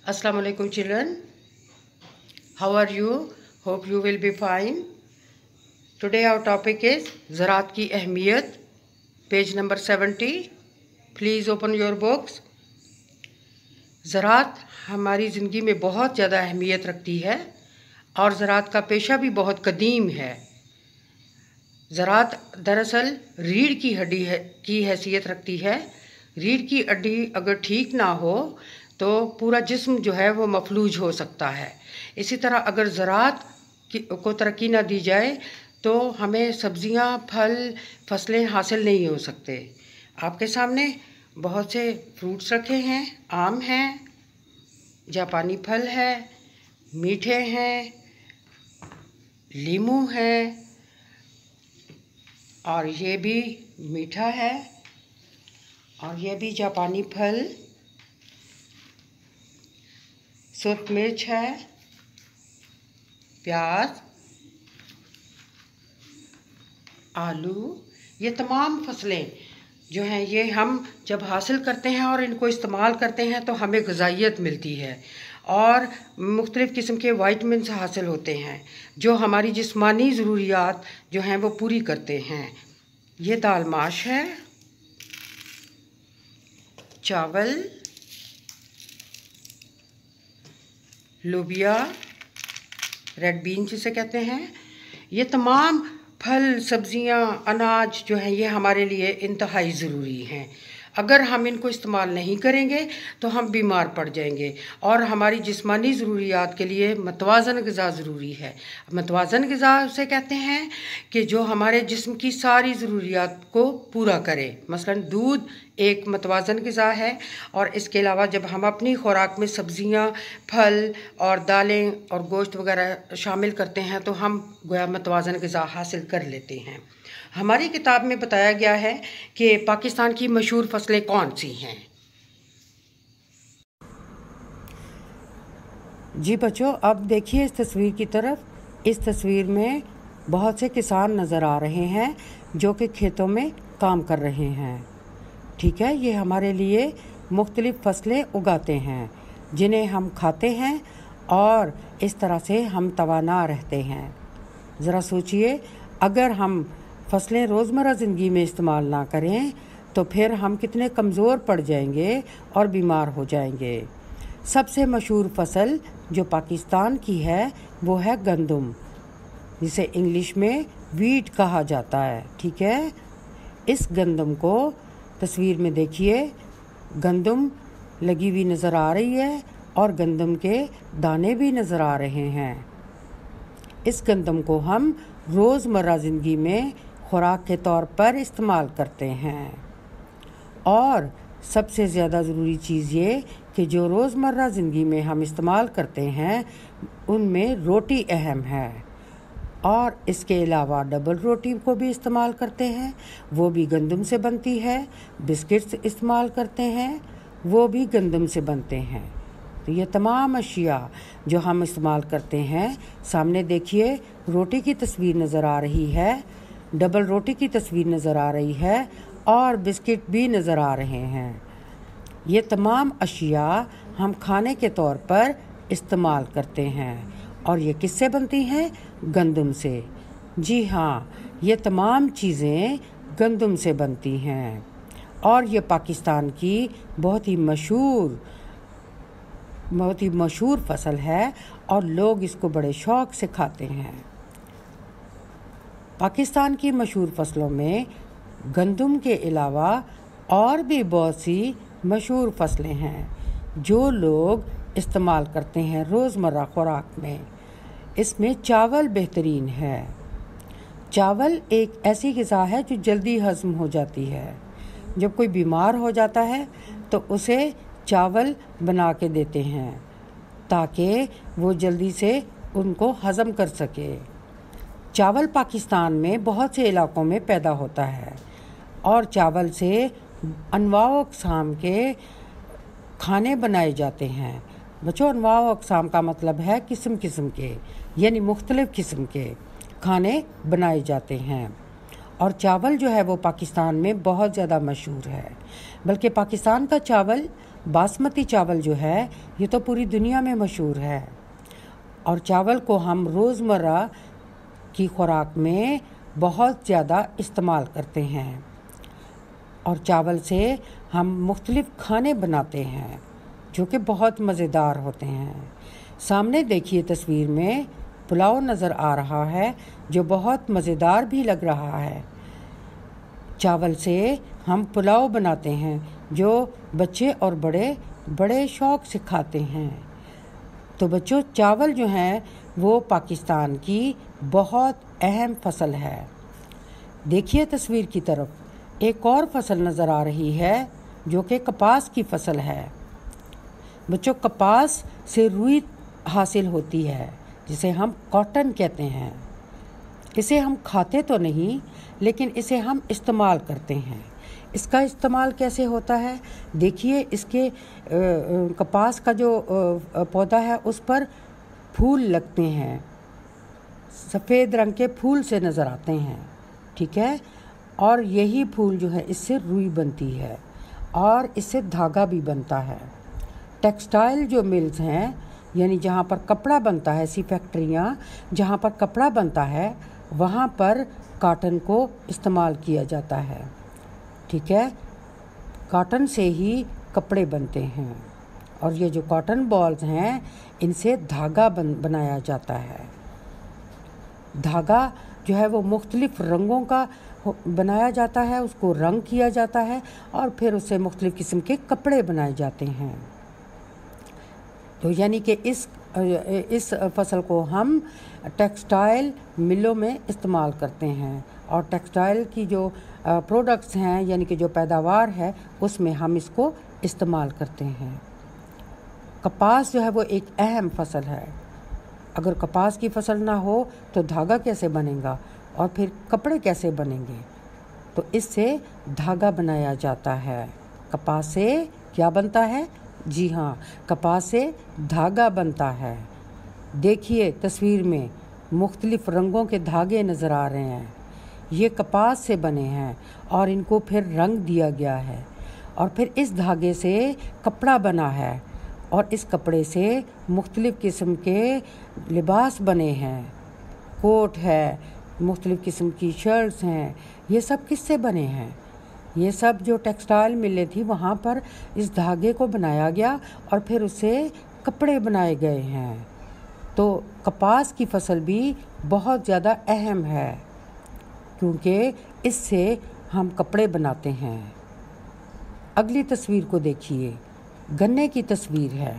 Assalamu alaikum children. How are you? Hope you will be fine. Today our topic is ज़रात की अहमियत. Page number 70. Please open your books. ज़रात हमारी ज़िंदगी में बहुत ज़्यादा अहमियत रखती है और ज़रात का पेशा भी बहुत कदीम है. ज़रात दरअसल रीढ़ की हड्डी की हैसियत रखती है. रीढ़ की हड्डी अगर ठीक ना हो तो पूरा जिस्म जो है वो मफलूज हो सकता है. इसी तरह अगर ज़रात को तरक्की ना दी जाए तो हमें सब्ज़ियाँ, फल, फसलें हासिल नहीं हो सकते. आपके सामने बहुत से फ्रूट्स रखे हैं. आम हैं, जापानी फल है, मीठे हैं, लीमू है और ये भी मीठा है और ये भी जापानी फल. सुर्ख मिर्च है, प्याज, आलू. ये तमाम फसलें जो हैं ये हम जब हासिल करते हैं और इनको इस्तेमाल करते हैं तो हमें ग़िज़ाइयत मिलती है और मुख्तलिफ़ किस्म के वाइटमिन्स हासिल होते हैं जो हमारी जिस्मानी ज़रूरियात जो हैं वो पूरी करते हैं. ये दाल माश है, चावल, लोबिया, रेड बीन जिसे कहते हैं. ये तमाम फल, सब्ज़ियाँ, अनाज जो हैं ये हमारे लिए इंतहाई ज़रूरी हैं. अगर हम इनको इस्तेमाल नहीं करेंगे तो हम बीमार पड़ जाएंगे और हमारी जिस्मानी ज़रूरियात के लिए मतवाज़न ग़िज़ा ज़रूरी है. मतवाज़न ग़िज़ा उसे कहते हैं कि जो हमारे जिस्म की सारी ज़रूरियात को पूरा करे. मसलन दूध एक मतवाज़न ग़िज़ा है और इसके अलावा जब हम अपनी खुराक में सब्ज़ियाँ, फल और दालें और गोश्त वगैरह शामिल करते हैं तो हम गोया मतवाज़न ग़िज़ा हासिल कर लेते हैं. हमारी किताब में बताया गया है कि पाकिस्तान की मशहूर फसलें कौन सी हैं. जी बच्चों, अब देखिए इस तस्वीर की तरफ. इस तस्वीर में बहुत से किसान नज़र आ रहे हैं जो कि खेतों में काम कर रहे हैं. ठीक है, ये हमारे लिए मुख्तलिफ़ फसलें उगाते हैं जिन्हें हम खाते हैं और इस तरह से हम तवाना रहते हैं. ज़रा सोचिए, अगर हम फसलें रोज़मर्रा ज़िंदगी में इस्तेमाल ना करें तो फिर हम कितने कमज़ोर पड़ जाएंगे और बीमार हो जाएंगे. सबसे मशहूर फसल जो पाकिस्तान की है वो है गंदम, जिसे इंग्लिश में वीट कहा जाता है. ठीक है, इस गंदम को तस्वीर में देखिए, गंदम लगी हुई नज़र आ रही है और गंदम के दाने भी नज़र आ रहे हैं. इस गंदम को हम रोज़मर्रा ज़िंदगी में खुराक के तौर पर इस्तेमाल करते हैं और सबसे ज़्यादा ज़रूरी चीज़ ये कि जो रोज़मर्रा ज़िंदगी में हम इस्तेमाल करते हैं उनमें रोटी अहम है. और इसके अलावा डबल रोटी को भी इस्तेमाल करते हैं, वो भी गंदम से बनती है. बिस्किट्स इस्तेमाल करते हैं, वो भी गंदम से बनते हैं. तो ये तमाम अशिया जो हम इस्तेमाल करते हैं, सामने देखिए रोटी की तस्वीर नज़र आ रही है, डबल रोटी की तस्वीर नज़र आ रही है और बिस्किट भी नज़र आ रहे हैं. ये तमाम अशिया हम खाने के तौर पर इस्तेमाल करते हैं और ये किससे बनती हैं? गंदम से. जी हाँ, ये तमाम चीज़ें गंदम से बनती हैं और ये पाकिस्तान की बहुत ही मशहूर फसल है और लोग इसको बड़े शौक़ से खाते हैं. पाकिस्तान की मशहूर फसलों में गंदम के अलावा और भी बहुत सी मशहूर फसलें हैं जो लोग इस्तेमाल करते हैं रोज़मर्रा खुराक में. इसमें चावल बेहतरीन है. चावल एक ऐसी ग़िज़ा है जो जल्दी हज़म हो जाती है. जब कोई बीमार हो जाता है तो उसे चावल बना के देते हैं ताकि वो जल्दी से उनको हज़म कर सके. चावल पाकिस्तान में बहुत से इलाकों में पैदा होता है और चावल से अनवाओ अक़साम के खाने बनाए जाते हैं. बच्चों, अनवाओ अक़साम का मतलब है किस्म किस्म के, यानी मुख्तलिफ़ किस्म के खाने बनाए जाते हैं. और चावल जो है वो पाकिस्तान में बहुत ज़्यादा मशहूर है. बल्कि पाकिस्तान का चावल बासमती चावल जो है ये तो पूरी दुनिया में मशहूर है और चावल को हम रोज़मर्रा की खुराक में बहुत ज़्यादा इस्तेमाल करते हैं और चावल से हम मुख्तलिफ़ खाने बनाते हैं जो कि बहुत मज़ेदार होते हैं। सामने देखिए तस्वीर में पुलाव नज़र आ रहा है जो बहुत मज़ेदार भी लग रहा है। चावल से हम पुलाव बनाते हैं जो बच्चे और बड़े बड़े शौक़ से खाते हैं। तो बच्चों, चावल जो हैं वो पाकिस्तान की बहुत अहम फसल है। देखिए तस्वीर की तरफ एक और फसल नज़र आ रही है जो कि कपास की फसल है। बच्चों, कपास से रुई हासिल होती है जिसे हम कॉटन कहते हैं। इसे हम खाते तो नहीं, लेकिन इसे हम इस्तेमाल करते हैं। इसका इस्तेमाल कैसे होता है? देखिए, इसके कपास का जो पौधा है उस पर फूल लगते हैं, सफ़ेद रंग के फूल से नज़र आते हैं, ठीक है। और यही फूल जो है इससे रुई बनती है और इससे धागा भी बनता है। टेक्सटाइल जो मिल्स हैं, यानी जहाँ पर कपड़ा बनता है, ऐसी फैक्ट्रियाँ जहाँ पर कपड़ा बनता है, वहाँ पर कॉटन को इस्तेमाल किया जाता है, ठीक है। कॉटन से ही कपड़े बनते हैं और ये जो कॉटन बॉल्स हैं इनसे धागा बनाया जाता है। धागा जो है वो मुख्तलिफ़ रंगों का बनाया जाता है, उसको रंग किया जाता है और फिर उससे मुख्तलिफ़ किस्म के कपड़े बनाए जाते हैं। तो यानी कि इस फसल को हम टेक्सटाइल मिलों में इस्तेमाल करते हैं और टेक्सटाइल की जो प्रोडक्ट्स हैं, यानी कि जो पैदावार है, उसमें हम इसको इस्तेमाल करते हैं। कपास जो है वो एक अहम फसल है। अगर कपास की फसल ना हो तो धागा कैसे बनेगा और फिर कपड़े कैसे बनेंगे? तो इससे धागा बनाया जाता है। कपास से क्या बनता है? जी हाँ, कपास से धागा बनता है। देखिए तस्वीर में मुख्तलिफ़ रंगों के धागे नज़र आ रहे हैं। ये कपास से बने हैं और इनको फिर रंग दिया गया है और फिर इस धागे से कपड़ा बना है और इस कपड़े से मुख्तलिफ़ किस्म के लिबास बने हैं। कोट है, मुख्तलिफ़ किस्म की शर्ट्स हैं। ये सब किससे बने हैं? ये सब जो टेक्सटाइल मिलें थी वहाँ पर इस धागे को बनाया गया और फिर उससे कपड़े बनाए गए हैं। तो कपास की फसल भी बहुत ज़्यादा अहम है क्योंकि इससे हम कपड़े बनाते हैं। अगली तस्वीर को देखिए, गन्ने की तस्वीर है।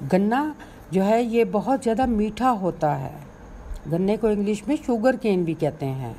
गन्ना जो है ये बहुत ज़्यादा मीठा होता है। गन्ने को इंग्लिश में शुगर केन भी कहते हैं,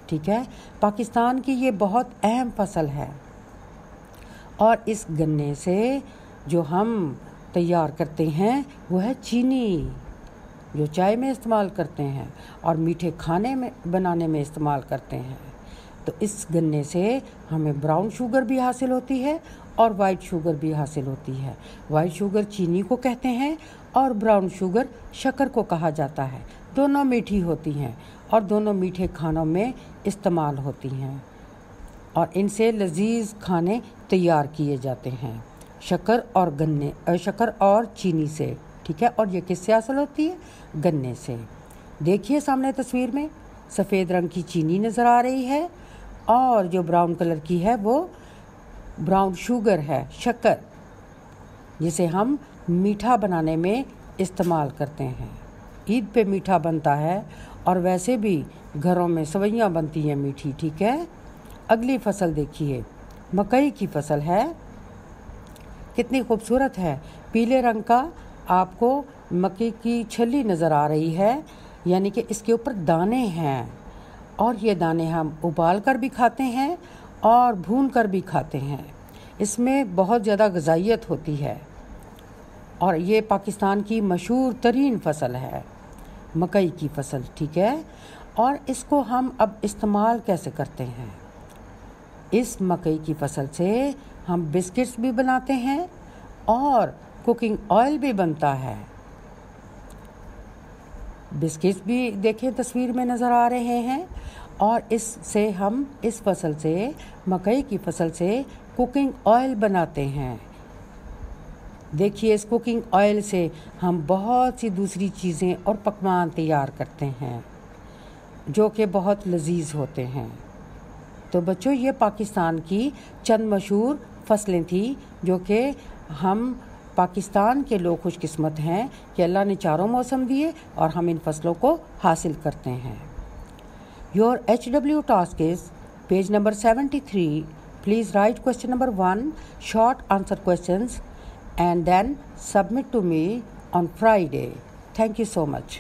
ठीक है। पाकिस्तान की ये बहुत अहम फसल है और इस गन्ने से जो हम तैयार करते हैं वो है चीनी, जो चाय में इस्तेमाल करते हैं और मीठे खाने में बनाने में इस्तेमाल करते हैं। तो इस गन्ने से हमें ब्राउन शुगर भी हासिल होती है और वाइट शुगर भी हासिल होती है। वाइट शुगर चीनी को कहते हैं और ब्राउन शुगर शक्कर को कहा जाता है। दोनों मीठी होती हैं और दोनों मीठे खानों में इस्तेमाल होती हैं और इनसे लजीज खाने तैयार किए जाते हैं, शक्कर और चीनी से, ठीक है। और ये किससे हासिल होती है? गन्ने से। देखिए सामने तस्वीर में सफ़ेद रंग की चीनी नज़र आ रही है और जो ब्राउन कलर की है वो ब्राउन शुगर है, शक्कर, जिसे हम मीठा बनाने में इस्तेमाल करते हैं। ईद पे मीठा बनता है और वैसे भी घरों में सवैयाँ बनती हैं मीठी, ठीक है। अगली फसल देखिए, मकई की फसल है। कितनी खूबसूरत है। पीले रंग का आपको मकई की छली नज़र आ रही है, यानी कि इसके ऊपर दाने हैं और ये दाने हम उबाल कर भी खाते हैं और भून कर भी खाते हैं। इसमें बहुत ज़्यादा ग़िज़ाइयत होती है और ये पाकिस्तान की मशहूर तरीन फसल है, मकई की फसल, ठीक है। और इसको हम अब इस्तेमाल कैसे करते हैं? इस मकई की फसल से हम बिस्किट्स भी बनाते हैं और कुकिंग ऑयल भी बनता है। बिस्किट्स भी देखें तस्वीर में नज़र आ रहे हैं और इससे हम इस फसल से, मकई की फसल से कुकिंग ऑयल बनाते हैं। देखिए, इस कुकिंग ऑयल से हम बहुत सी दूसरी चीज़ें और पकवान तैयार करते हैं जो कि बहुत लजीज होते हैं। तो बच्चों, ये पाकिस्तान की चंद मशहूर फसलें थी जो कि हम पाकिस्तान के लोग खुशकिस्मत हैं कि अल्लाह ने चारों मौसम दिए और हम इन फसलों को हासिल करते हैं। Your HW task is page number 73. Please write question number 1, short answer questions, and then submit to me on Friday. Thank you so much.